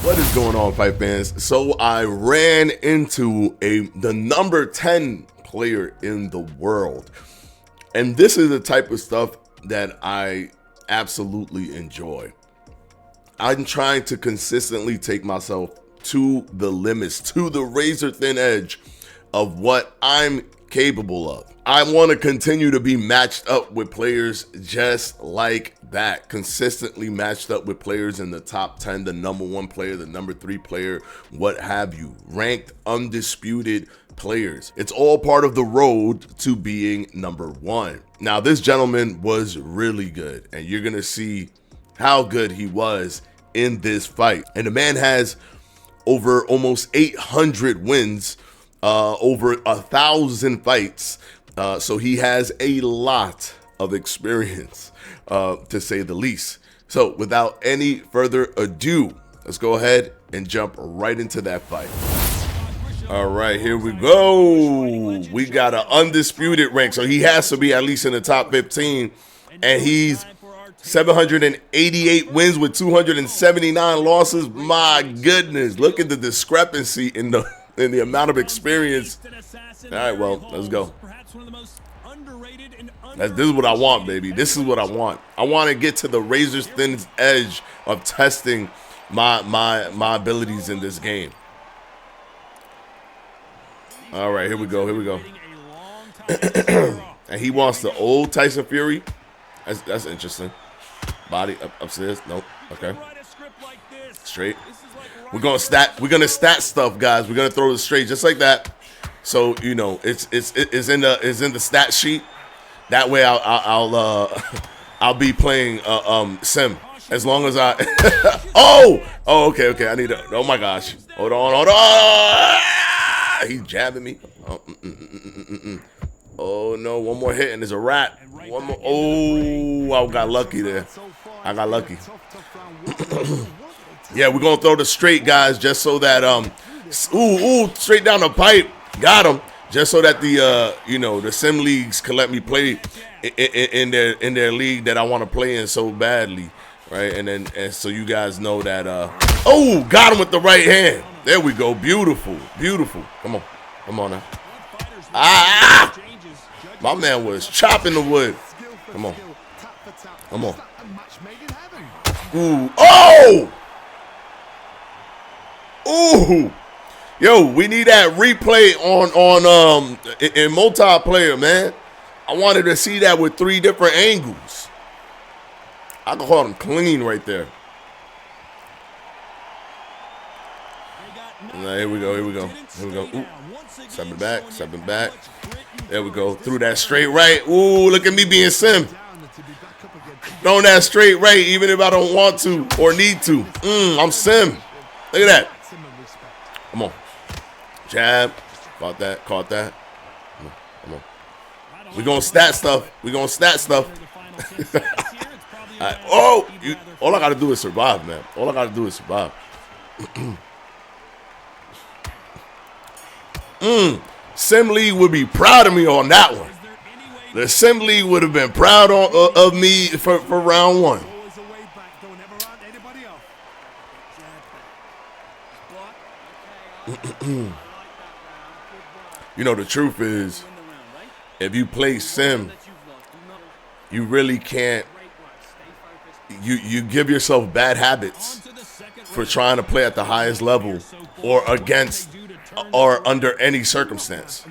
What is going on, fight fans? So I ran into the number 10 player in the world. And this is the type of stuff that I absolutely enjoy. I'm trying to consistently take myself to the limits, to the razor thin edge of what I'm capable of. I want to continue to be matched up with players just like that, consistently matched up with players in the top 10, the number 1 player, the number 3 player, what have you, ranked, undisputed players. It's all part of the road to being number 1. Now, this gentleman was really good, and you're going to see how good he was in this fight. And the man has over almost 800 wins, over 1,000 fights. So he has a lot of experience, to say the least. So without any further ado, let's go ahead and jump right into that fight. All right, here we go. We got an undisputed rank. So he has to be at least in the top 15. And he's 788 wins with 279 losses. My goodness, look at the discrepancy in the amount of experience. All right, well, let's go. This is what I want, baby. This is what I want. I want to get to the razor's thin edge of testing my abilities in this game. All right, here we go. Here we go. And he wants the old Tyson Fury. That's interesting. Body upstairs. Nope. Okay. Straight. We're gonna stat stuff, guys. We're gonna throw it straight just like that. So you know it's in the stat sheet. That way I'll be playing sim as long as I oh okay I need to, oh my gosh, hold on. He's jabbing me. Oh no, one more hit and it's a wrap. One more. Oh, I got lucky there. I got lucky. Yeah, we're gonna throw the straight, guys, just so that straight down the pipe. Got him. Just so that the sim leagues can let me play in their league that I want to play in so badly, right? And so you guys know that got him with the right hand. There we go. Beautiful. Come on now. My man was chopping the wood. Come on. Ooh. Yo, we need that replay on in multiplayer, man. I wanted to see that with 3 different angles. I can call him clean right there. Right, here we go. Ooh. Stepping back. There we go. Through that straight right. Ooh, look at me being sim. Throwing that straight right, even if I don't want to or need to. I'm sim. Look at that. Come on. Jab. Caught that. Come on. We're going to stat stuff. Right. All I got to do is survive, man. All I got to do is survive. Sim League would be proud of me on that one. The Sim League would have been proud of me for round 1. You know, the truth is, if you play sim, you really can't. You give yourself bad habits for trying to play at the highest level or against or under any circumstance.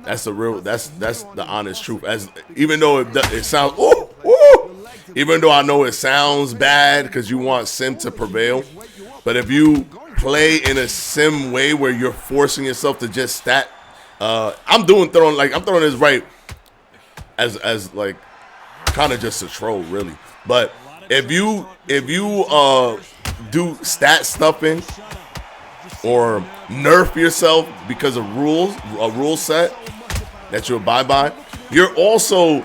That's the real. That's the honest truth. Even though it sounds even though I know it sounds bad because you want sim to prevail, but if you play in a sim way where you're forcing yourself to just stat, I'm throwing this right as like kind of just a troll, really. But if you do stat stuffing or nerf yourself because of a rule set that you abide by, you're also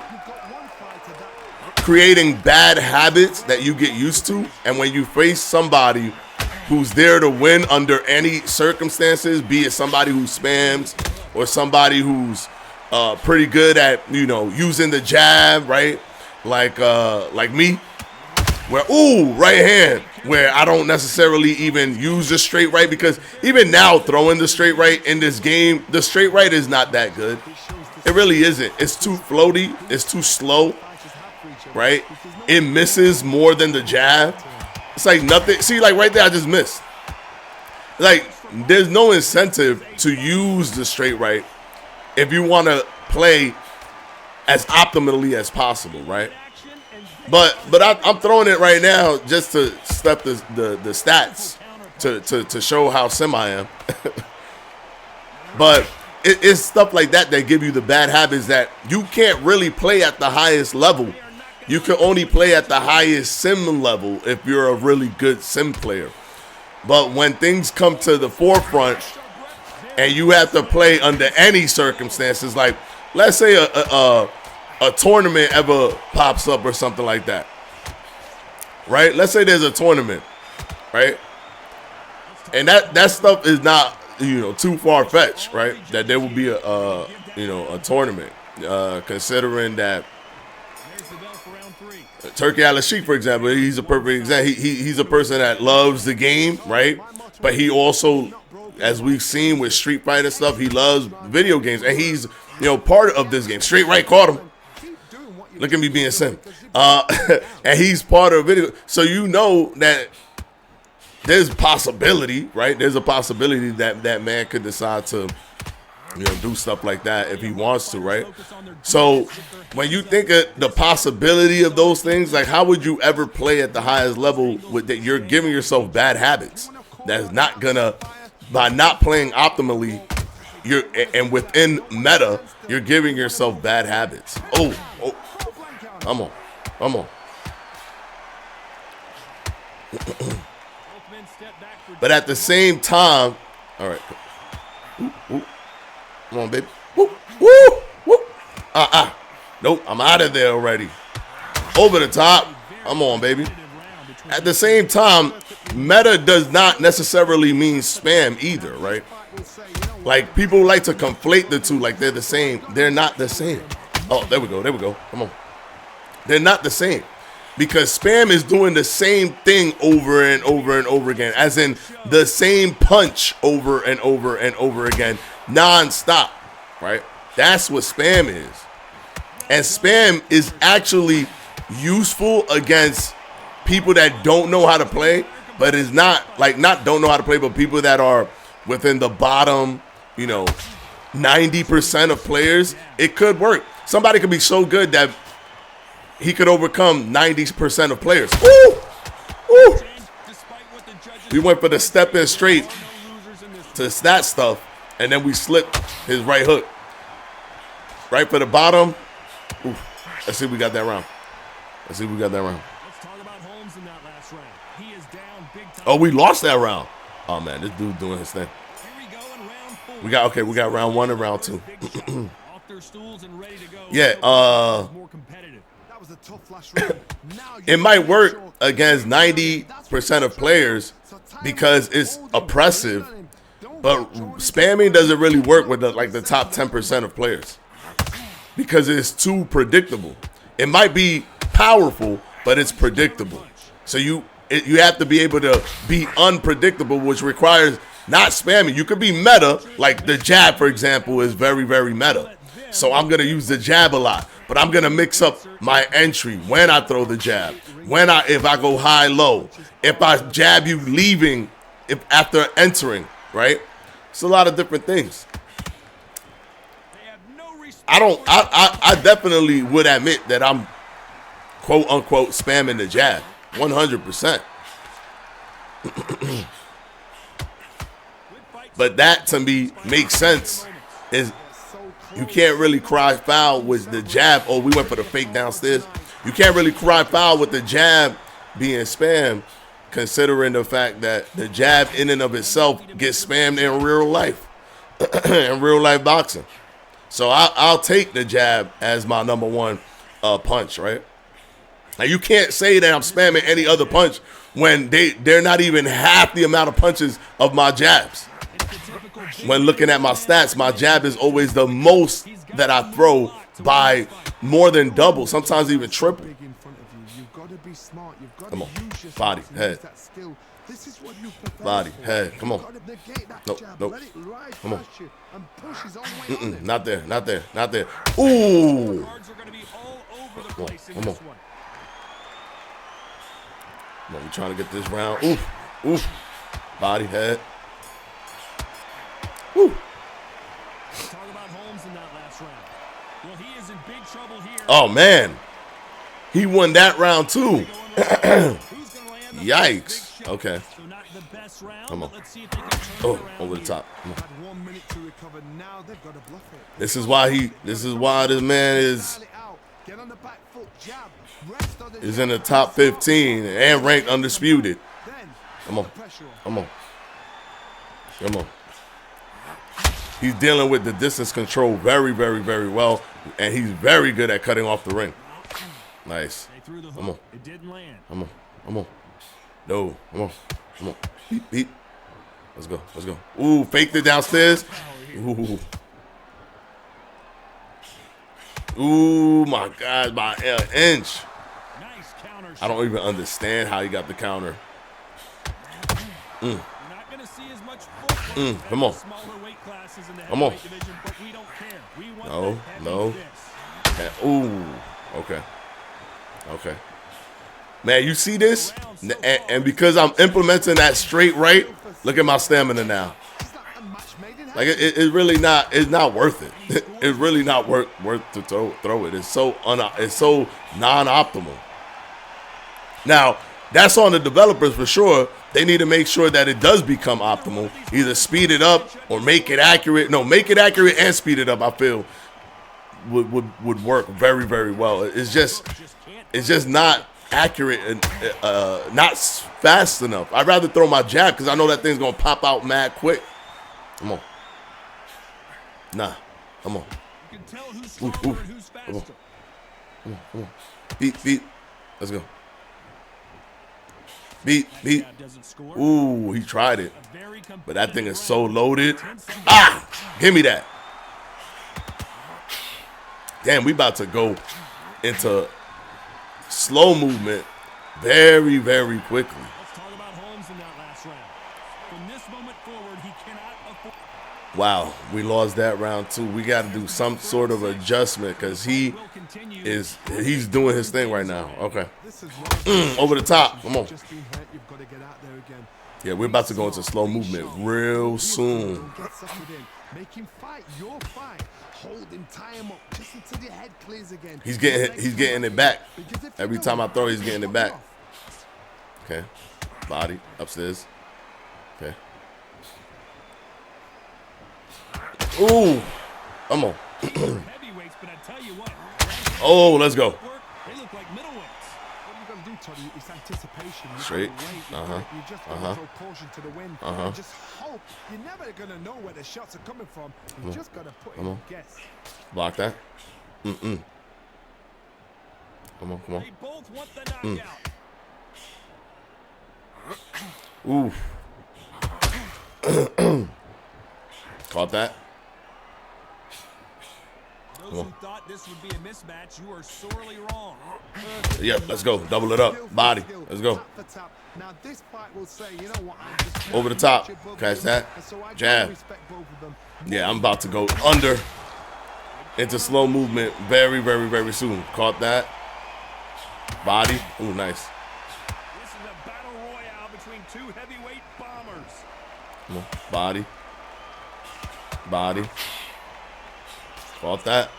creating bad habits that you get used to. And when you face somebody who's there to win under any circumstances, be it somebody who spams or somebody who's pretty good at, using the jab, right? Like me, where, right hand. where I don't necessarily even use the straight right, because even now throwing the straight right in this game, the straight right is not that good. It really isn't. It's too floaty. It's too slow, right? It misses more than the jab. It's like nothing. See, like right there, I just missed. Like, there's no incentive to use the straight right if you want to play as optimally as possible, right? But I'm throwing it right now just to step the stats to show how sim I am. But it's stuff like that that give you the bad habits that you can't really play at the highest level. You can only play at the highest sim level if you're a really good sim player. But when things come to the forefront and you have to play under any circumstances, like let's say a tournament ever pops up or something like that, right? Let's say there's a tournament, right? And that stuff is not, too far-fetched, right? That there will be a tournament, considering that Turkey Al-Sheikh, for example, he's a perfect example. He's a person that loves the game, right? But he also, as we've seen with Street Fighter stuff, he loves video games, and he's part of this game. Straight right caught him. Look at me being sim. And he's part of video. So that there's possibility, right? There's a possibility that man could decide to do stuff like that if he wants to, right? So when you think of the possibility of those things, like how would you ever play at the highest level with that? You're giving yourself bad habits. That's not gonna, by not playing optimally, and within meta, you're giving yourself bad habits. Oh, come on. But at the same time, all right. Come on, baby. Woo, woo, woo. Nope, I'm out of there already. Over the top. Come on, baby. At the same time, meta does not necessarily mean spam either, right? Like, people like to conflate the two like they're the same. They're not the same. Oh, there we go. Come on. They're not the same. Because spam is doing the same thing over and over and over again, as in the same punch over and over and over again, non-stop, right? That's what spam is. And spam is actually useful against people that don't know how to play, but is not don't know how to play, but people that are within the bottom, 90% of players. It could work. Somebody could be so good that he could overcome 90% of players. Woo! Woo! We went for the step in straight to that stuff, and then we slipped his right hook. Right for the bottom. Ooh. Let's see if we got that round. Oh, we lost that round. Oh, man, this dude doing his thing. We got round 1 and round 2. Yeah, it might work against 90% of players because it's oppressive, but spamming doesn't really work with the top 10% of players because it's too predictable. It might be powerful, but it's predictable. So you have to be able to be unpredictable, which requires not spamming. You could be meta, like the jab, for example, is very, very meta. So I'm going to use the jab a lot, but I'm going to mix up my entry when I throw the jab, if I go high, low, if I jab you leaving, after entering, right? It's a lot of different things. I definitely would admit that I'm quote unquote spamming the jab 100%. But that to me makes sense. Is you can't really cry foul with the jab. Oh, we went for the fake downstairs. You can't really cry foul with the jab being spam, considering the fact that the jab in and of itself gets spammed in real life, in real life boxing. So I'll take the jab as my number one punch, right? Now you can't say that I'm spamming any other punch when they're not even half the amount of punches of my jabs. When looking at my stats, my jab is always the most that I throw by more than double, sometimes even triple. be smart. You've got Come to on. use your Body, skills and head. use that skill. This is what you prepare Body, for. head. Come on. You've got to negate that Nope, jab. nope. Let it ride Come on. past you and push his own way on him. Not there, not there, not there. Ooh. Cards are going to be all over the Come on, place in come this on. one. Come on, we're trying to get this round. Oof, oof. Body, head. Woo. Talk about Holmes in that last round. Well, he is in big trouble here. Oh, man. He won that round, too. Who's gonna land the Yikes. first big shot? Okay. So not the best round, Come on. but let's see if they can turn Oh, it around over the here. top. Come on. Had 1 minute to recover. Now they've got to bluff it. This is why this man is Get on the back foot, jab. Rest on the in jab. the top 15 and ranked undisputed. Then Come on. put the pressure on. Come on. Come on. He's dealing with the distance control very, very, very well, and he's very good at cutting off the ring. Nice. They threw the hook. Come on. It didn't land. Come on. Come on. No. Come on. Come on. Beat, beat. Let's go. Let's go. Ooh, faked it downstairs. Ooh. Ooh, my God, by an inch. Nice counter I shot. don't even understand how he got the counter. You're not going to see as much footwork Come on. as the smaller weight classes in the Come on. heavyweight division, but we don't care. We want No, that heavy no. fist. Ooh. Okay. Okay. Man, you see this? And because I'm implementing that straight right, look at my stamina now. Is that a match made in Like it's really not. It's not worth it. It's really not worth to throw it. It's so non-optimal. Now that's on the developers for sure. They need to make sure that it does become optimal. Either speed it up or make it accurate. No, make it accurate and speed it up. I feel would work very, very well. It's just not accurate and not fast enough. I'd rather throw my jab because I know that thing's gonna pop out mad quick. Come on. Nah. Come on. You can tell who's stronger and who's faster. Come on. Beat, beat. Let's go. Beat, beat. Jab doesn't score. Ooh, he tried it. A very But that thing competitive is so round. loaded. 10 seconds. Ah! Give me that. Damn, we about to go into slow movement very, very quickly. Let's talk about Holmes in that last round. From this moment forward, he cannot afford. Wow, we lost that round too. We got to do some sort of adjustment because he's doing his thing right now. Okay. This is one Over the top. Come on. just been hurt. You've got to get out there again. Yeah, we're about to go into slow movement real soon. Get settled in. Make him fight your fight. Hold him, tie him up, just until your head clears again. He's getting it back. Every time I throw, he's getting it back. Okay. Body upstairs. Okay. Ooh. Come on. Heavyweights, but I tell you what. Oh, let's go. They look like middleweights. What you got to do, Toddy, is anticipation. You Straight. You just got to throw caution to the wind. And just hope. You're never going to know where the shots are coming from. You just got to put in a guess. Block that. Come on, come on. They both want the knockout. Ooh. Caught that. Those who thought this would be a mismatch, you are sorely wrong. Yep, let's go. Double it up. Body. Let's go. Tap for tap. Now this fight will say, you know what? I'm just Over the top. both of Catch them. that. And so I gotta Jab. respect both of them. Yeah, I'm about to go under into slow movement very, very, very soon. Caught that. Body. Ooh, nice. This is a battle royale between two heavyweight bombers. Come on. Body. Body. Caught that.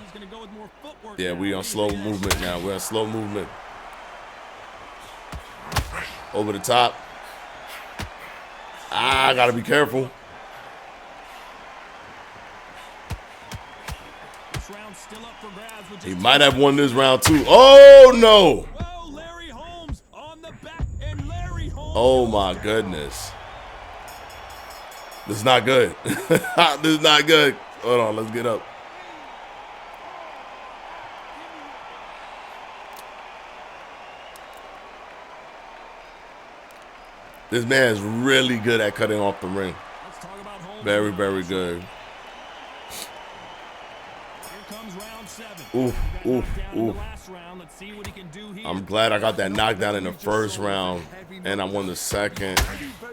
He's going to go with more footwork. Yeah, now. we on slow movement now. We're on slow movement. Over the top. Ah, I gotta be careful. This round's still up for grabs with He just might have won this round too. Oh no! Whoa, Larry Holmes on the back, and Larry Holmes. Oh my goodness. This is not good. This is not good. Hold on, let's get up. This man is really good at cutting off the ring. Let's talk about Holmes. Very, very good. Here comes I'm glad I got that knockdown in the first round and I won the second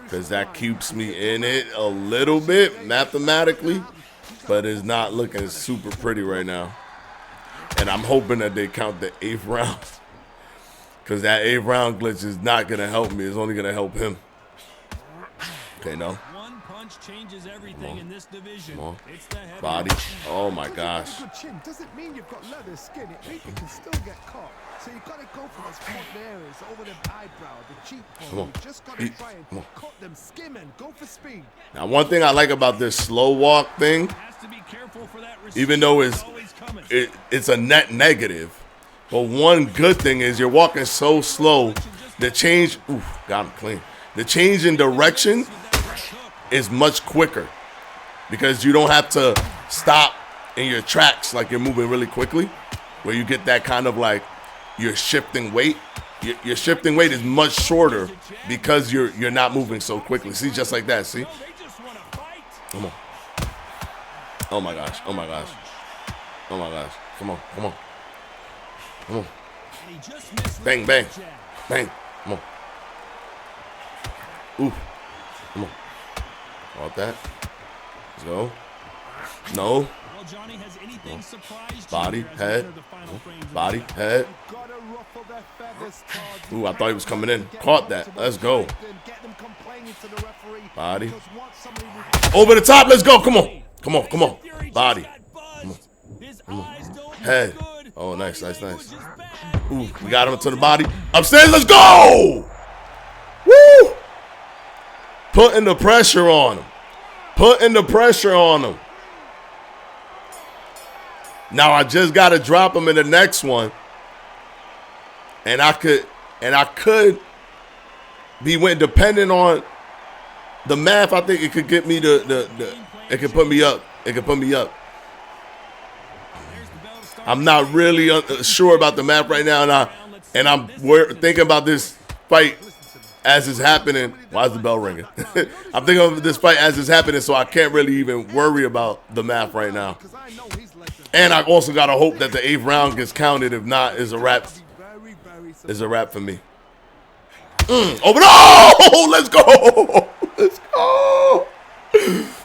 because that keeps me in it a little bit mathematically, but it's not looking super pretty right now. And I'm hoping that they count the 8th round because that 8th round glitch is not going to help me. It's only going to help him. Okay, no. One punch changes everything in this division. Come on. It's the head Body. Oh, my gosh. Good chin doesn't mean you've got leather skin. It means you can still get caught. So you've got to go for those front areas, over the eyebrow, the cheekbone. You just got to try and cut them, skim and go for speed. Now, one thing I like about this slow walk thing, even though it's a net negative, but one good thing is you're walking so slow, the change, got him clean. The change in direction is much quicker because you don't have to stop in your tracks like you're moving really quickly, where you get that kind of like you're shifting weight. Your shifting weight is much shorter because you're not moving so quickly. See, just like that. See? Come on. Oh my gosh. Oh my gosh. Oh my gosh. Come on. Come on. Come on. Bang, bang. Bang. Come on. Ooh. Come on. About that. Let's go. No. Body, head. Body, head. Ooh, I thought he was coming in. Caught that. Let's go. Body. Over the top. Let's go. Come on. Come on. Come on. Body. Come on. Come on. Head. Oh, nice, nice, nice. Ooh, we got him to the body. Upstairs. Let's go. Woo! Putting the pressure on him. Putting the pressure on him. Now I just got to drop him in the next one. And I could be depending on the math. I think it could get me it could put me up. It could put me up. I'm not really sure about the math right now, and I'm thinking about this fight as it's happening. Why is the bell ringing? I'm thinking of this fight as it's happening, so I can't really even worry about the math right now. And I also got to hope that the 8th round gets counted. If not, it's a wrap. It's a wrap for me. Over. Oh, let's go. Let's go.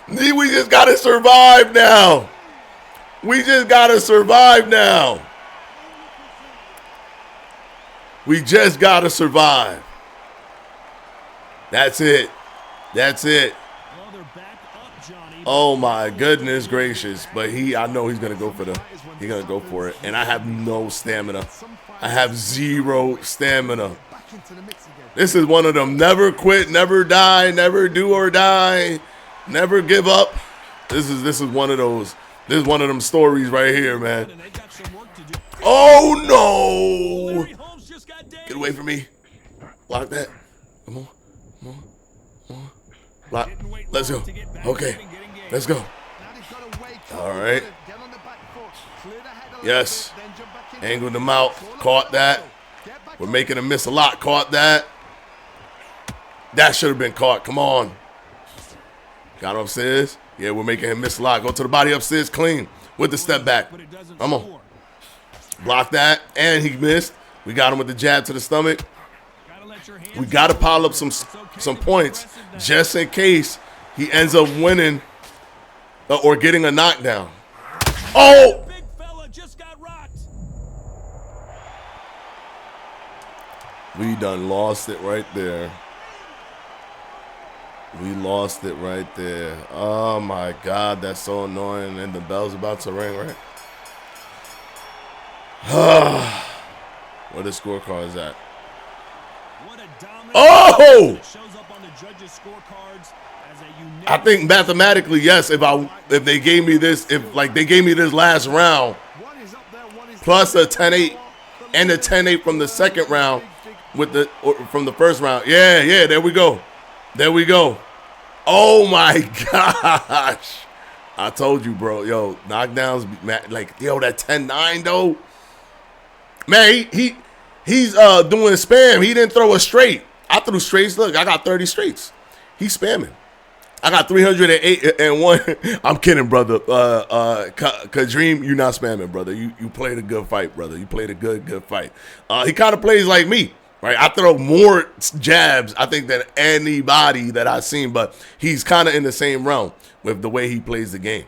We just got to survive now. We just got to survive now. We just got to survive. That's it. That's it. Oh my goodness gracious! But I know he's gonna go for it, and I have no stamina. I have 0 stamina. This is one of them never quit, never die, never do or die, never give up. This is one of those. This is one of them stories right here, man. Oh no! Get away from me! Block that. Come on. Come on. Come on. Block. Let's go. Okay. Let's go. All right. Yes. Angled him out. Caught that. We're making him miss a lot. Caught that. That should have been caught. Come on. Got him upstairs. Yeah, we're making him miss a lot. Go to the body upstairs clean with the step back. Come on. Block that. And he missed. We got him with the jab to the stomach. We got to pile up some points just in case he ends up winning or getting a knockdown. Oh! We done lost it right there. We lost it right there. Oh, my God. That's so annoying. And the bell's about to ring, right? Where the scorecard is at? Oh! I think mathematically, yes. If they gave me this, they gave me this last round, plus a 10-8 and a 10-8 from the second round from the first round. Yeah. There we go. There we go. Oh my gosh! I told you, bro. Yo, knockdowns, that 10-9 though. Man, he's doing spam. He didn't throw a straight. I threw straights. Look, I got 30 straights. He's spamming. I got 308 and one. I'm kidding, brother. Kadreem, you not spamming, brother. You played a good fight, brother. You played a good fight. He kind of plays like me, right? I throw more jabs, I think, than anybody that I've seen, but he's kind of in the same realm with the way he plays the game.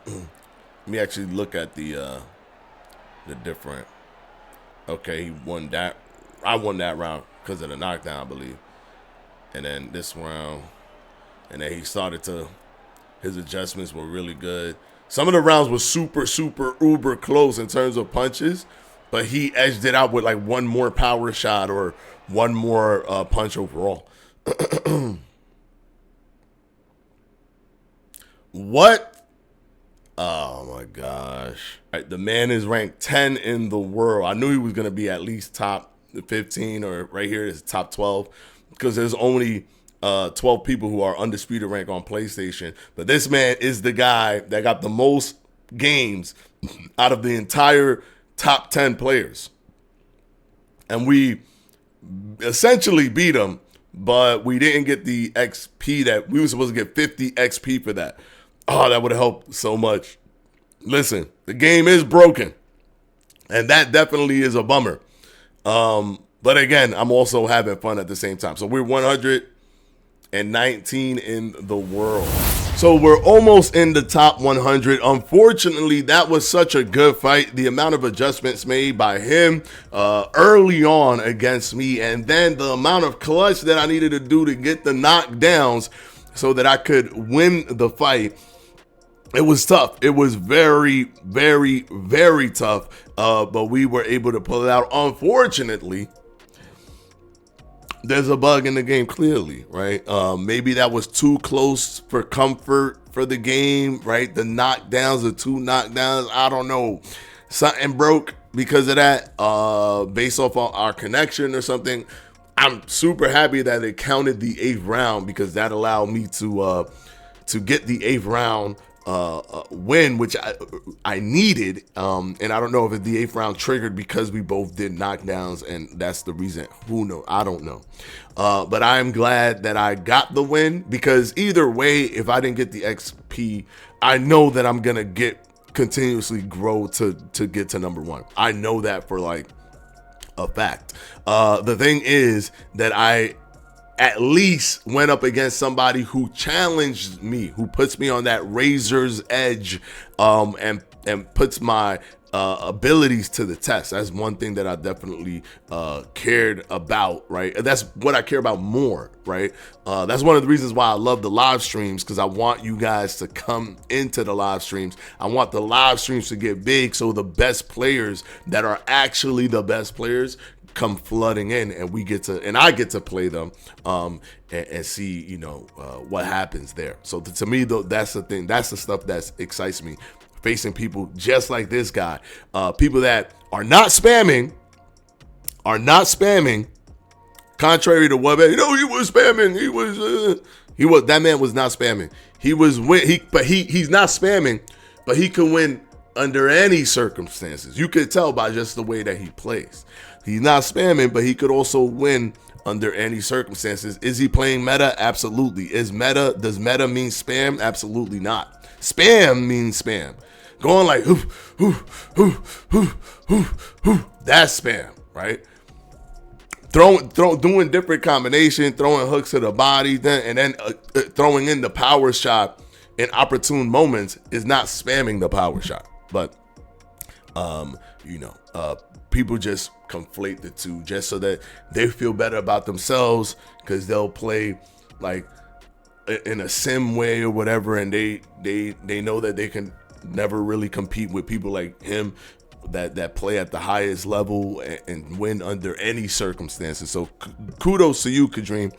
Let me actually look at the different. Okay, he won that. I won that round because of the knockdown, I believe. And then this round, and then he started to, his adjustments were really good. Some of the rounds were super, uber close in terms of punches, but he edged it out with like one more power shot or one more punch overall. What? Oh my gosh. Right, the man is ranked 10 in the world. I knew he was going to be at least top 15 or right here is top 12. Because there's only 12 people who are undisputed rank on PlayStation. But this man is the guy that got the most games out of the entire top 10 players. And we essentially beat him, but we didn't get the XP that we were supposed to get 50 XP for that. Oh, that would have helped so much. Listen, the game is broken. And that definitely is a bummer. But again, I'm also having fun at the same time. So we're 119 in the world. So we're almost in the top 100. Unfortunately, that was such a good fight. The amount of adjustments made by him early on against me, and then the amount of clutch that I needed to do to get the knockdowns so that I could win the fight. It was tough. It was very, very tough. But we were able to pull it out. Unfortunately, there's a bug in the game, clearly, right? Maybe that was too close for comfort for the game, right? The knockdowns, the two knockdowns, I don't know. Something broke because of that, based off of our connection or something. I'm super happy that it counted the 8th round because that allowed me to get the 8th round win, which I needed, and I don't know if the 8th round triggered because we both did knockdowns, and that's the reason. Who knows? I don't know, but I am glad that I got the win because either way, if I didn't get the XP, I know that I'm gonna continuously grow to get to number 1. I know that for like a fact. The thing is that I at least went up against somebody who challenged me, who puts me on that razor's edge, and puts my abilities to the test. That's one thing that I definitely cared about, right? That's what I care about more, right? That's one of the reasons why I love the live streams, because I want you guys to come into the live streams. I want the live streams to get big so the best players that are actually the best players come flooding in, and I get to play them and see what happens there. So to me, though, that's the thing. That's the stuff that excites me. Facing people just like this guy, people that are not spamming, contrary to what he was spamming. That man was not spamming. He's not spamming, but he can win under any circumstances. You could tell by just the way that he plays. He's not spamming, but he could also win under any circumstances. Is he playing meta? Absolutely. Does meta mean spam? Absolutely not. Spam means spam. Going like, that's spam, right? Doing different combination, throwing hooks to the body, and then throwing in the power shot in opportune moments is not spamming the power shot. But, people just conflate the two just so that they feel better about themselves because they'll play like in a sim way or whatever, and they know that they can never really compete with people like him that play at the highest level and win under any circumstances. So kudos to you, Kadreem.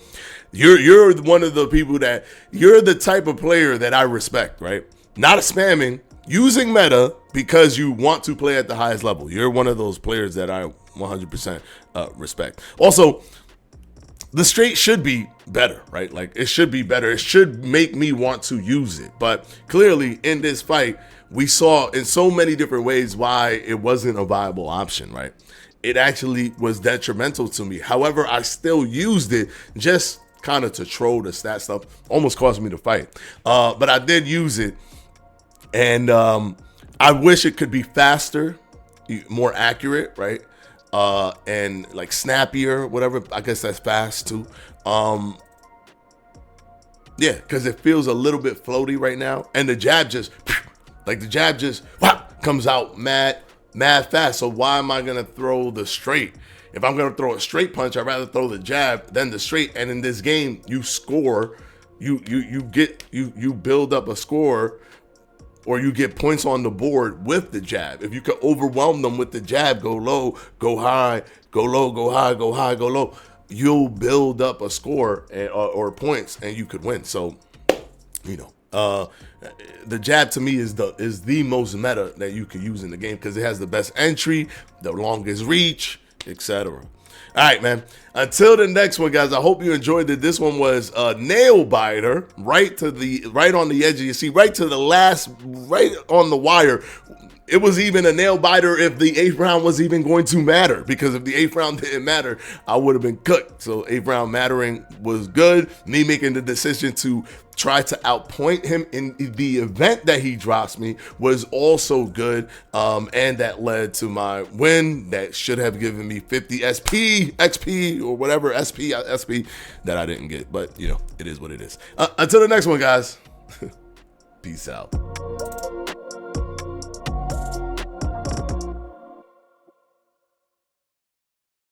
You're one of the people that you're the type of player that I respect, right? Not spamming, using meta because you want to play at the highest level. You're one of those players that I 100% respect. Also, the straight should be better, right? Like, it should be better. It should make me want to use it. But clearly, in this fight, we saw in so many different ways why it wasn't a viable option, right? it actually was detrimental to me. However, I still used it just kind of to troll the stat stuff. Almost caused me to fight. But I did use it. And I wish it could be faster, more accurate, right? And like snappier, whatever. I guess that's fast too. Yeah, because it feels a little bit floaty right now. And the jab just, like the jab just comes out mad fast. So why am I going to throw the straight? If I'm going to throw a straight punch, I'd rather throw the jab than the straight. And in this game, you score, you build up a score, or you get points on the board with the jab. If you could overwhelm them with the jab, go low, go high, go low, go high, go high, go low, you'll build up a score or points, and you could win. So, the jab to me is the most meta that you can use in the game because it has the best entry, the longest reach, etc. All right, man. Until the next one, guys. I hope you enjoyed it. This one was a nail biter, right on the edge of your seat, right to the last, right on the wire. It was even a nail biter if the 8th round was even going to matter, because if the 8th round didn't matter, I would have been cooked. So 8th round mattering was good. Me making the decision to try to outpoint him in the event that he drops me was also good. And that led to my win that should have given me 50 SP, XP, or whatever SP that I didn't get. But, it is what it is. Until the next one, guys. Peace out.